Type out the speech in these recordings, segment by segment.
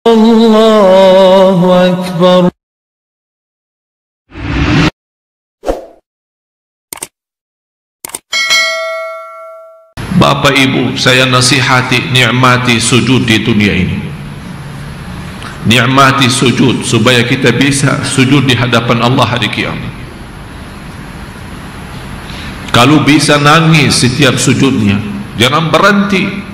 Allahu Akbar. Bapak Ibu, saya nasihati, nikmati sujud di dunia ini. Nikmati sujud supaya kita bisa sujud di hadapan Allah hari kiamat. Kalau bisa nangis setiap sujudnya, jangan berhenti.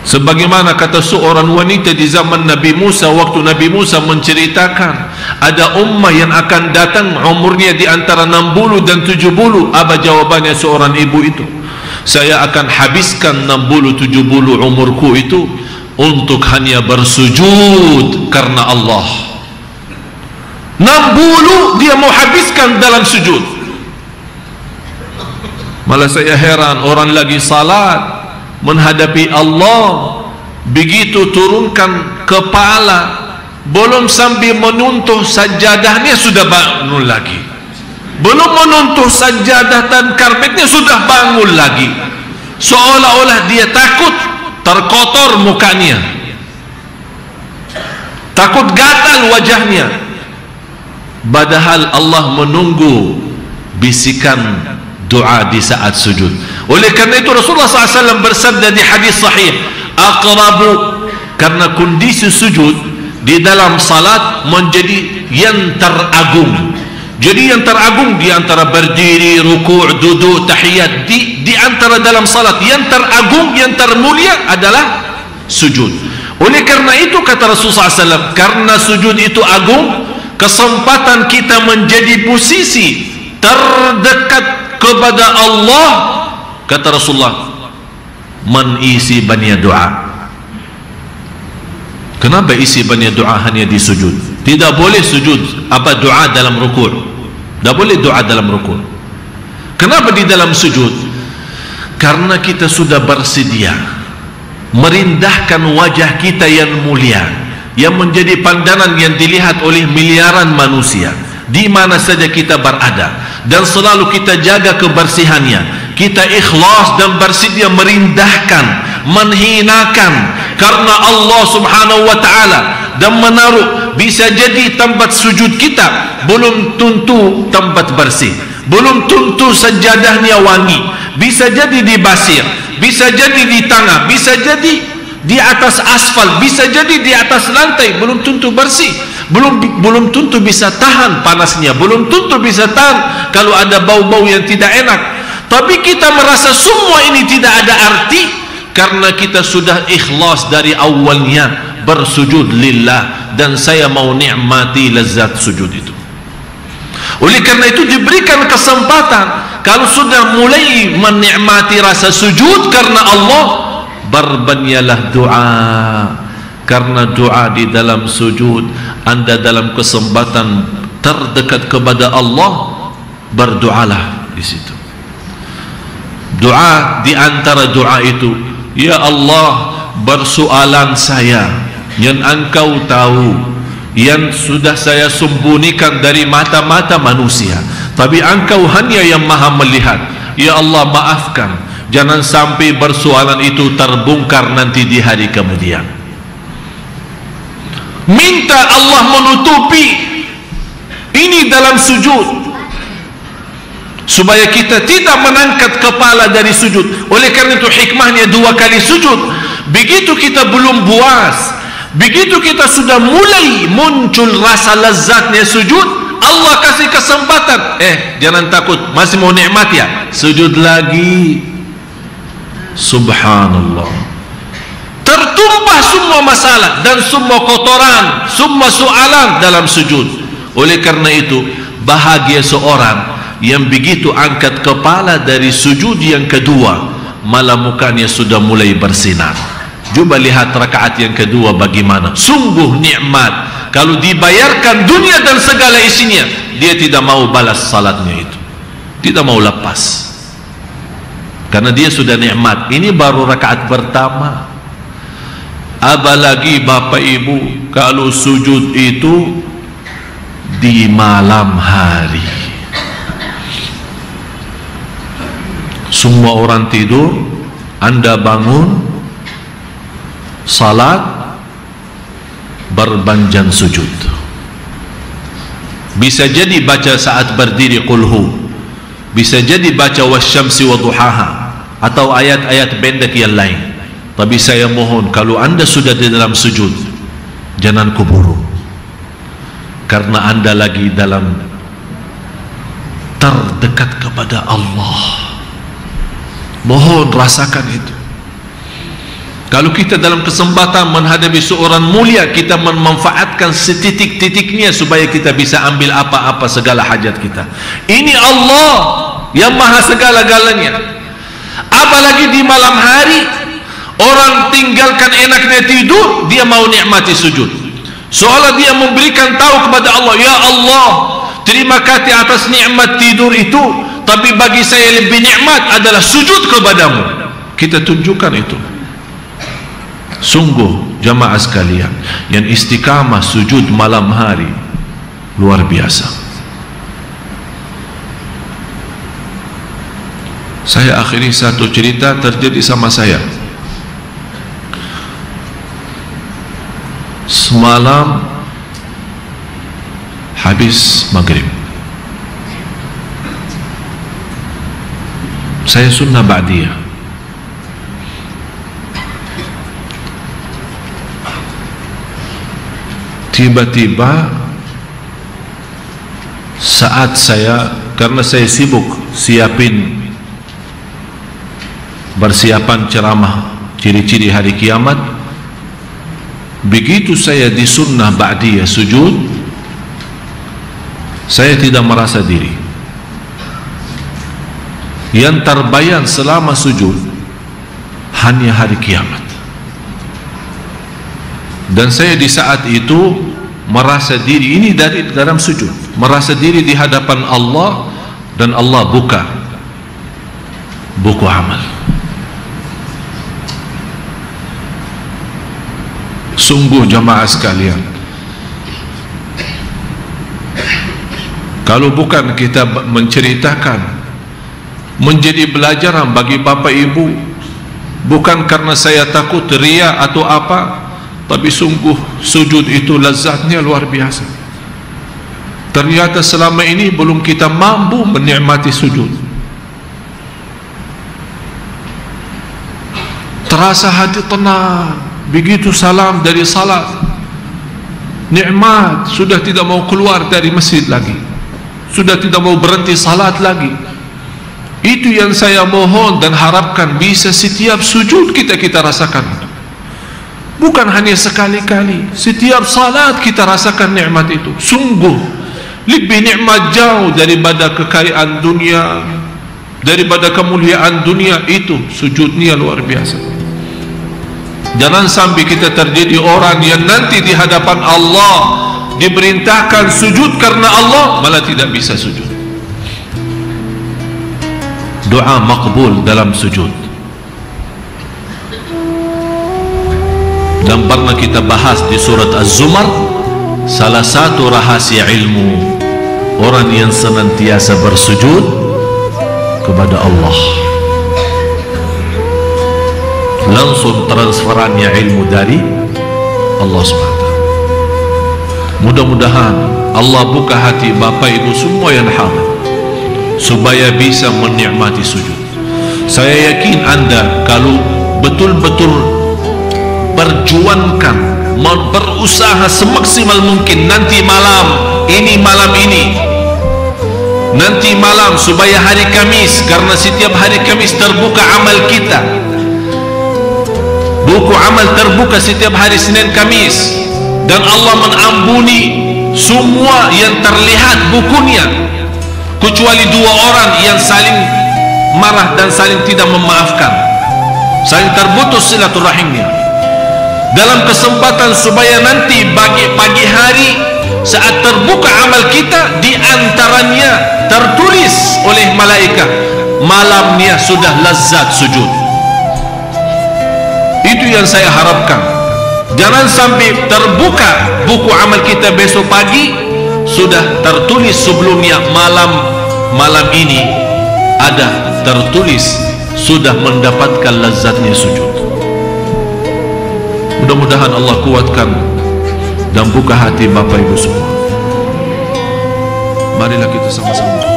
Sebagaimana kata seorang wanita di zaman Nabi Musa, waktu Nabi Musa menceritakan ada ummah yang akan datang umurnya di antara 60 dan 70. Apa jawabannya seorang ibu itu? Saya akan habiskan 60-70 umurku itu untuk hanya bersujud karena Allah. 60 dia mau habiskan dalam sujud. Malah saya heran, orang lagi salat menghadapi Allah, begitu turunkan kepala, belum sambil menuntuh sajadahnya sudah bangun lagi, belum menuntuh sajadah dan karpetnya sudah bangun lagi, seolah-olah dia takut terkotor mukanya, takut gatal wajahnya, padahal Allah menunggu bisikan doa di saat sujud. Oleh karena itu Rasulullah SAW bersabda di hadis sahih, aqrabu, karena kondisi sujud di dalam salat menjadi yang teragung. Jadi yang teragung di antara berdiri, ruku', duduk, tahiyat, di antara dalam salat yang teragung, yang termulia adalah sujud. Oleh karena itu kata Rasulullah SAW, karena sujud itu agung, kesempatan kita menjadi posisi terdekat kepada Allah, kata Rasulullah, man isi banyak doa. Kenapa isi banyak doa hanya di sujud? Tidak boleh sujud apa doa dalam rukuk, tidak boleh doa dalam rukuk. Kenapa di dalam sujud? Karena kita sudah bersedia merendahkan wajah kita yang mulia, yang menjadi pandangan yang dilihat oleh miliaran manusia di mana saja kita berada, dan selalu kita jaga kebersihannya. Kita ikhlas dan bersedia merendahkan, menghinakan karena Allah Subhanahu wa taala, dan menaruh, bisa jadi tempat sujud kita belum tentu tempat bersih, belum tentu sajadahnya wangi, bisa jadi di basir, bisa jadi di tanah, bisa jadi di atas aspal, bisa jadi di atas lantai, belum tentu bersih, belum tentu bisa tahan panasnya, belum tentu bisa tahan kalau ada bau-bau yang tidak enak. Tapi kita merasa semua ini tidak ada arti karena kita sudah ikhlas dari awalnya bersujud lillah, dan saya mau nikmati lezat sujud itu. Oleh karena itu diberikan kesempatan, kalau sudah mulai menikmati rasa sujud karena Allah, berbanyaklah doa, karena doa di dalam sujud Anda dalam kesempatan terdekat kepada Allah. Berdoalah di situ. Doa di antara doa itu, ya Allah, bersoalan saya yang Engkau tahu, yang sudah saya sembunyikan dari mata-mata manusia, tapi Engkau hanya yang maha melihat. Ya Allah, maafkan, jangan sampai persoalan itu terbongkar nanti di hari kemudian. Minta Allah menutupi ini dalam sujud, supaya kita tidak mengangkat kepala dari sujud. Oleh karena itu hikmahnya 2 kali sujud. Begitu kita belum puas, begitu kita sudah mulai muncul rasa lezatnya sujud, Allah kasih kesempatan, jangan takut, masih mau nikmat ya, sujud lagi. Subhanallah, tertumpah semua masalah dan semua kotoran, semua soalan dalam sujud. Oleh karena itu bahagia seorang yang begitu angkat kepala dari sujud yang kedua, malah mukanya sudah mulai bersinar. Coba lihat rakaat yang kedua bagaimana, sungguh nikmat. Kalau dibayarkan dunia dan segala isinya, dia tidak mau balas salatnya itu, tidak mau lepas, karena dia sudah nikmat. Ini baru rakaat pertama. Apalagi Bapak Ibu kalau sujud itu di malam hari, semua orang tidur, Anda bangun, salat berbanjan sujud. Bisa jadi baca saat berdiri qulhu, bisa jadi baca wasyamsi wa duhaha, atau ayat-ayat pendek yang lain. Tapi saya mohon, kalau anda sudah di dalam sujud, jangan kuburu, karena anda lagi dalam terdekat kepada Allah. Mohon rasakan itu. Kalau kita dalam kesempatan menghadapi seorang mulia, kita memanfaatkan setitik-titiknya supaya kita bisa ambil apa-apa segala hajat kita. Ini Allah yang maha segala-galanya. Apalagi di malam hari, orang tinggalkan enaknya tidur, dia mau nikmati sujud, seolah dia memberikan tahu kepada Allah, ya Allah, terima kasih atas nikmat tidur itu, tapi bagi saya lebih nikmat adalah sujud kepadamu. Kita tunjukkan itu. Sungguh jamaah sekalian, yang istiqamah sujud malam hari luar biasa. Saya akhiri satu cerita terjadi sama saya. Semalam habis maghrib, saya sunnah ba'diyah. Tiba-tiba saat saya, karena saya sibuk bersiapan ceramah ciri-ciri hari kiamat, begitu saya di sunnah ba'diyah sujud, saya tidak merasa diri. Yang terbayang selama sujud hanya hari kiamat. Dan saya di saat itu merasa diri, ini dari dalam sujud, merasa diri di hadapan Allah, dan Allah buka buku amal. Sungguh jamaah sekalian, kalau bukan kita menceritakan, menjadi pelajaran bagi bapak ibu, bukan karena saya takut ria atau apa, tapi sungguh sujud itu lazatnya luar biasa. Ternyata selama ini belum kita mampu menikmati sujud. Terasa hati tenang begitu salam dari salat, nikmat, sudah tidak mau keluar dari masjid lagi, sudah tidak mau berhenti salat lagi. Itu yang saya mohon dan harapkan bisa setiap sujud kita rasakan. Bukan hanya sekali-kali, setiap salat kita rasakan nikmat itu. Sungguh lebih nikmat jauh daripada kekayaan dunia, daripada kemuliaan dunia. Itu sujudnya luar biasa. Jangan sampai kita terjadi orang yang nanti di hadapan Allah diperintahkan sujud karena Allah, malah tidak bisa sujud. Doa makbul dalam sujud. Dan pernah kita bahas di surat Az-Zumar, salah satu rahasia ilmu orang yang senantiasa bersujud kepada Allah, langsung transferannya ilmu dari Allah SWT. Mudah-mudahan Allah buka hati bapak ibu semua yang hadir supaya bisa menikmati sujud. Saya yakin anda kalau betul-betul berjuangkan, berusaha semaksimal mungkin nanti malam ini, nanti malam supaya hari Kamis, karena setiap hari Kamis terbuka amal kita, buku amal terbuka setiap hari Senin Kamis, dan Allah mengampuni semua yang terlihat bukunya, kecuali dua orang yang saling marah dan saling tidak memaafkan, saling terputus silaturahimnya. Dalam kesempatan supaya nanti pagi hari saat terbuka amal kita, di antaranya tertulis oleh malaikat, malamnya sudah lazat sujud. Itu yang saya harapkan. Jangan sampai terbuka buku amal kita besok pagi sudah tertulis sebelumnya, malam ini ada tertulis sudah mendapatkan lazatnya sujud. Mudah-mudahan Allah kuatkan dan buka hati Bapak Ibu semua. Marilah kita sama-sama